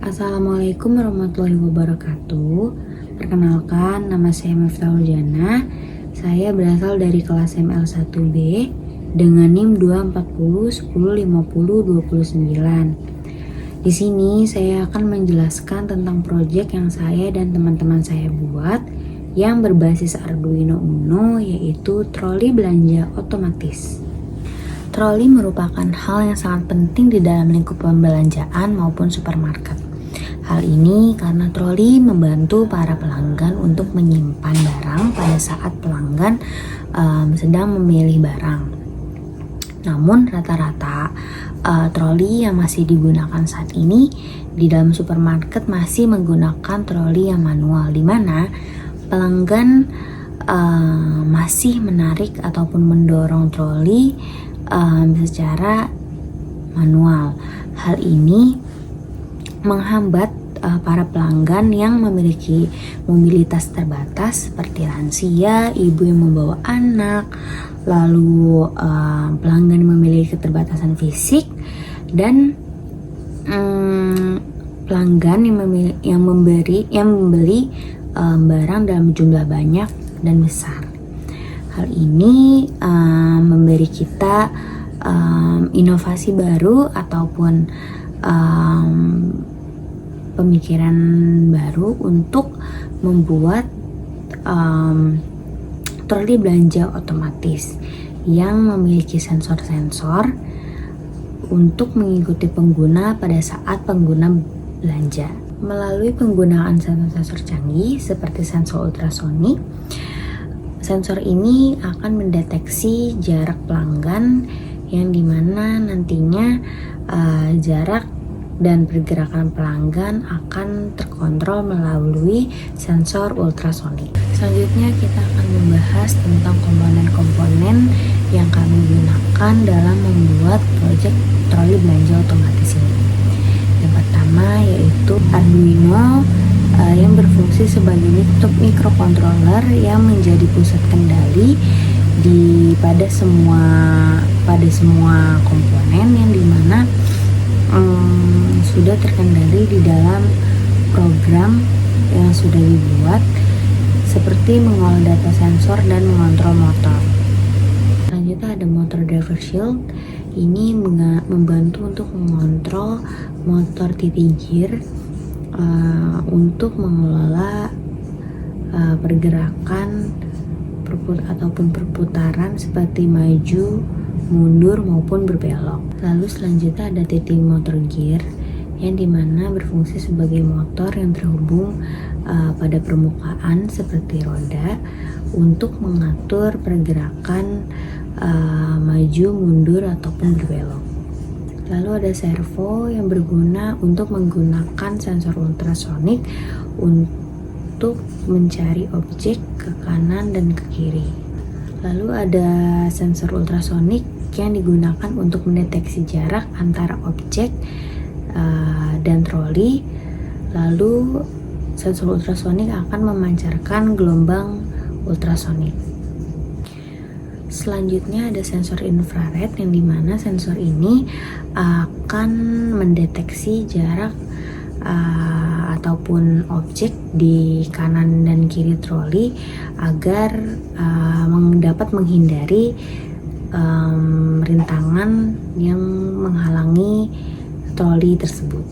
Assalamualaikum warahmatullahi wabarakatuh. Perkenalkan, nama saya Miftahul Jannah. Saya berasal dari kelas ML1B dengan NIM 240105029. Di sini saya akan menjelaskan tentang proyek yang saya dan teman-teman saya buat yang berbasis Arduino Uno, yaitu troli belanja otomatis. Troli merupakan hal yang sangat penting di dalam lingkup pembelanjaan maupun supermarket. Hal ini karena troli membantu para pelanggan untuk menyimpan barang pada saat pelanggan sedang memilih barang. Namun rata-rata troli yang masih digunakan saat ini di dalam supermarket masih menggunakan troli yang manual, di mana pelanggan masih menarik ataupun mendorong troli secara manual. Hal ini menghambat para pelanggan yang memiliki mobilitas terbatas seperti lansia, ibu yang membawa anak, lalu pelanggan yang memiliki keterbatasan fisik, dan pelanggan yang membeli barang dalam jumlah banyak dan besar. Hal ini memberi kita inovasi baru ataupun pemikiran baru untuk membuat troli belanja otomatis yang memiliki sensor-sensor untuk mengikuti pengguna pada saat pengguna belanja. Melalui penggunaan sensor-sensor canggih seperti sensor ultrasonik, sensor ini akan mendeteksi jarak pelanggan yang dimana nantinya jarak dan pergerakan pelanggan akan terkontrol melalui sensor ultrasonik. Selanjutnya kita akan membahas tentang komponen-komponen yang kami gunakan dalam membuat proyek troli belanja otomatis ini. Yang pertama yaitu Arduino yang berfungsi sebagai microcontroller yang menjadi pusat kendali pada semua komponen yang dimana sudah terkendali di dalam program yang sudah dibuat, seperti mengolah data sensor dan mengontrol motor. Selanjutnya ada motor driver shield. Ini membantu untuk mengontrol motor titik gear untuk mengelola pergerakan ataupun perputaran seperti maju, mundur maupun berbelok. Lalu selanjutnya ada titik motor gear yang dimana berfungsi sebagai motor yang terhubung pada permukaan seperti roda untuk mengatur pergerakan maju, mundur ataupun berbelok. Lalu ada servo yang berguna untuk menggunakan sensor ultrasonik untuk mencari objek ke kanan dan ke kiri. Lalu ada sensor ultrasonik yang digunakan untuk mendeteksi jarak antara objek dan troli. Lalu sensor ultrasonik akan memancarkan gelombang ultrasonik. Selanjutnya ada sensor infrared yang dimana sensor ini akan mendeteksi jarak ataupun objek di kanan dan kiri troli agar dapat menghindari rintangan yang menghalangi troli tersebut.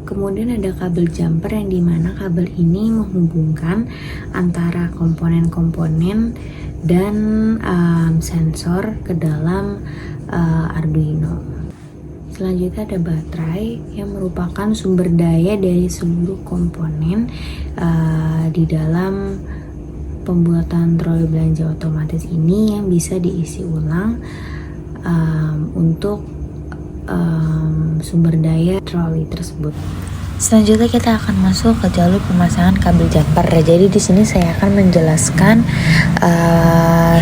Kemudian ada kabel jumper yang dimana kabel ini menghubungkan antara komponen-komponen dan sensor ke dalam Arduino. Selanjutnya ada baterai yang merupakan sumber daya dari seluruh komponen di dalam pembuatan troli belanja otomatis ini yang bisa diisi ulang untuk sumber daya troli tersebut. Selanjutnya kita akan masuk ke jalur pemasangan kabel jumper. Jadi di sini saya akan menjelaskan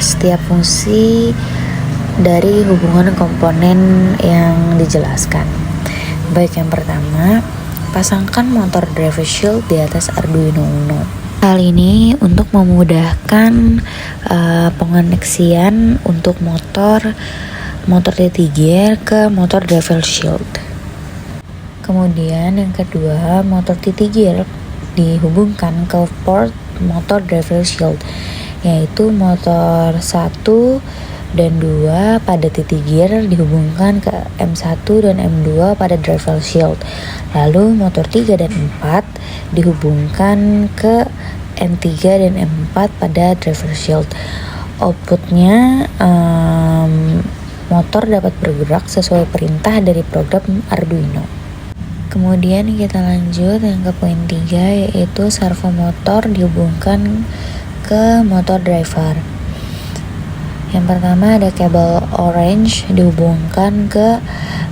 setiap fungsi dari hubungan komponen yang dijelaskan. Baik, yang pertama, pasangkan motor driver shield di atas Arduino Uno. Hal ini untuk memudahkan pengoneksian untuk motor titik gear ke motor driver shield. Kemudian yang kedua, motor TT gear dihubungkan ke port motor driver shield, yaitu motor 1 dan 2 pada TT gear dihubungkan ke M1 dan M2 pada driver shield. Lalu motor 3 dan 4 dihubungkan ke M3 dan M4 pada driver shield. Outputnya motor dapat bergerak sesuai perintah dari program Arduino. Kemudian kita lanjut yang ke poin 3, yaitu servo motor dihubungkan ke motor driver. Yang pertama ada kabel orange dihubungkan ke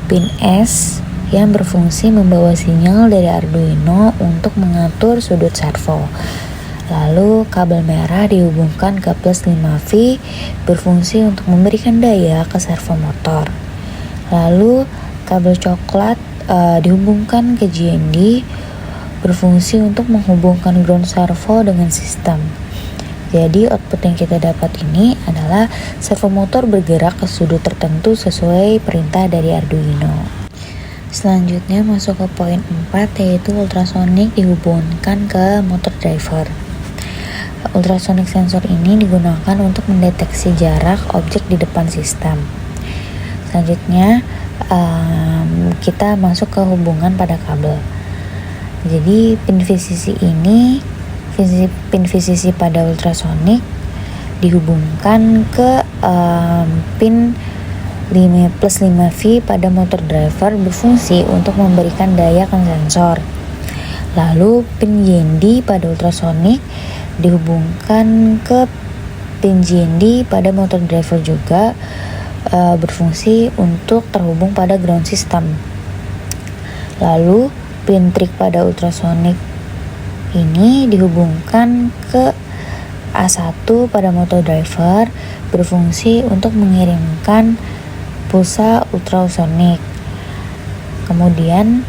pin S yang berfungsi membawa sinyal dari Arduino untuk mengatur sudut servo. Lalu kabel merah dihubungkan ke plus 5V berfungsi untuk memberikan daya ke servo motor. Lalu kabel coklat dihubungkan ke GND berfungsi untuk menghubungkan ground servo dengan sistem. Jadi output yang kita dapat ini adalah servo motor bergerak ke sudut tertentu sesuai perintah dari Arduino. Selanjutnya masuk ke poin 4, yaitu ultrasonic dihubungkan ke motor driver. Ultrasonic sensor ini digunakan untuk mendeteksi jarak objek di depan sistem. Selanjutnya kita masuk ke hubungan pada kabel. Jadi pin VCC pada ultrasonic dihubungkan ke pin plus 5V pada motor driver berfungsi untuk memberikan daya ke sensor. Lalu pin GND pada ultrasonic dihubungkan ke pin GND pada motor driver juga berfungsi untuk terhubung pada ground system. Lalu pin trig pada ultrasonic ini dihubungkan ke A1 pada motor driver berfungsi untuk mengirimkan pulsa ultrasonic. Kemudian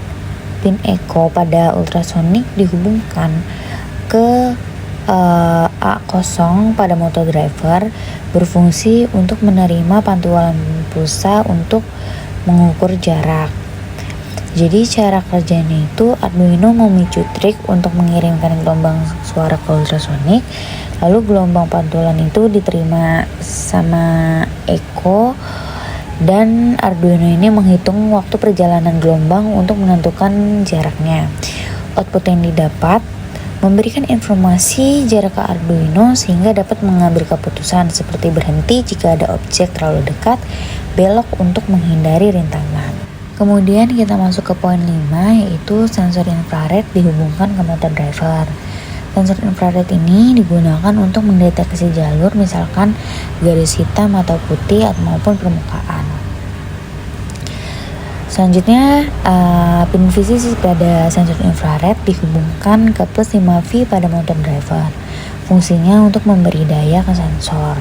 pin echo pada ultrasonic dihubungkan ke A0 pada motor driver berfungsi untuk menerima pantulan pulsa untuk mengukur jarak. Jadi cara kerjanya itu Arduino memicu trig untuk mengirimkan gelombang suara ke ultrasonic, lalu gelombang pantulan itu diterima sama echo, dan Arduino ini menghitung waktu perjalanan gelombang untuk menentukan jaraknya. Output yang didapat memberikan informasi jarak ke Arduino sehingga dapat mengambil keputusan seperti berhenti jika ada objek terlalu dekat, belok untuk menghindari rintangan. Kemudian kita masuk ke poin 5, yaitu sensor infrared dihubungkan ke motor driver. Sensor infrared ini digunakan untuk mendeteksi jalur, misalkan garis hitam atau putih maupun permukaan. Selanjutnya, pin VCC pada sensor infrared dihubungkan ke plus 5V pada motor driver. Fungsinya untuk memberi daya ke sensor.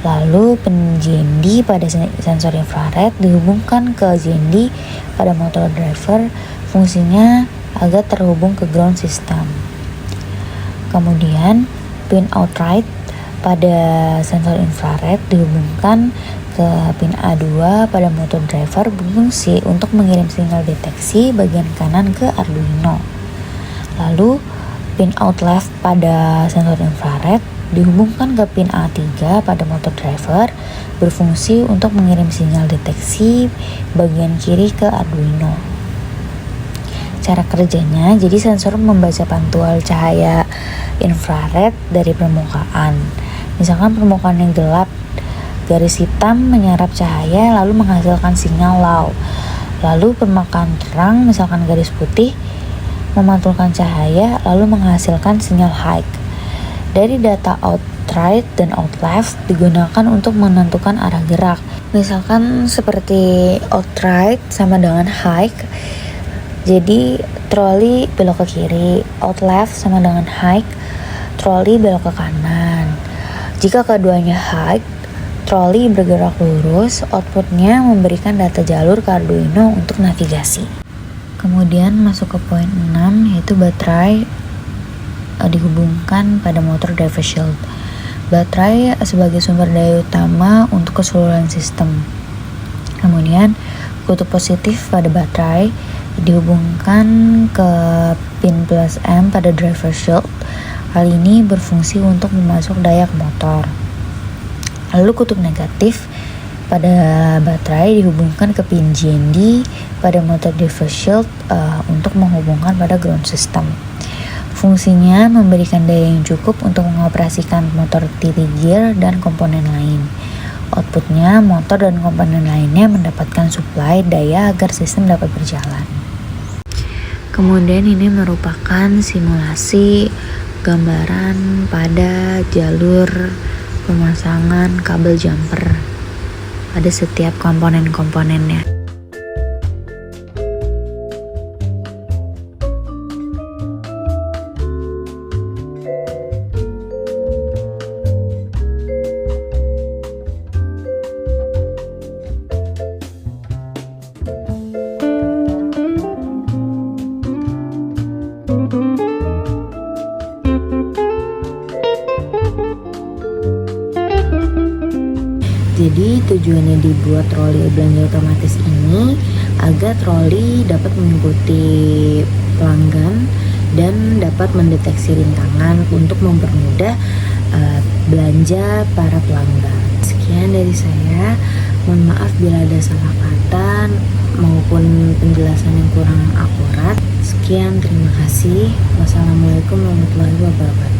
Lalu pin GND pada sensor infrared dihubungkan ke GND pada motor driver. Fungsinya agar terhubung ke ground system. Kemudian, pin outright pada sensor infrared dihubungkan ke pin A2 pada motor driver berfungsi untuk mengirim sinyal deteksi bagian kanan ke Arduino. Lalu pin out left pada sensor infrared dihubungkan ke pin A3 pada motor driver berfungsi untuk mengirim sinyal deteksi bagian kiri ke Arduino. Cara kerjanya, jadi sensor membaca pantulan cahaya infrared dari permukaan. Misalkan permukaan yang gelap, garis hitam menyerap cahaya lalu menghasilkan sinyal low. Lalu permukaan terang, misalkan garis putih, memantulkan cahaya lalu menghasilkan sinyal high. Dari data out right dan out left digunakan untuk menentukan arah gerak. Misalkan seperti out right sama dengan high, jadi troli belok ke kiri. Out left sama dengan high, troli belok ke kanan. Jika keduanya high, troli bergerak lurus. Outputnya memberikan data jalur ke Arduino untuk navigasi. Kemudian masuk ke poin 6, yaitu baterai dihubungkan pada motor driver shield. Baterai sebagai sumber daya utama untuk keseluruhan sistem. Kemudian kutub positif pada baterai dihubungkan ke pin plus M pada driver shield. Hal ini berfungsi untuk memasuk daya ke motor. Lalu kutub negatif pada baterai dihubungkan ke pin GND pada motor driver shield untuk menghubungkan pada ground system. Fungsinya memberikan daya yang cukup untuk mengoperasikan motor TT gear dan komponen lain. Outputnya, motor dan komponen lainnya mendapatkan suplai daya agar sistem dapat berjalan. Kemudian ini merupakan simulasi gambaran pada jalur pemasangan kabel jumper pada setiap komponen-komponennya. Jadi tujuannya dibuat troli belanja otomatis ini agar troli dapat mengikuti pelanggan dan dapat mendeteksi rintangan untuk mempermudah belanja para pelanggan. Sekian dari saya, mohon maaf bila ada salah kata maupun penjelasan yang kurang akurat. Sekian, terima kasih. Wassalamualaikum warahmatullahi wabarakatuh.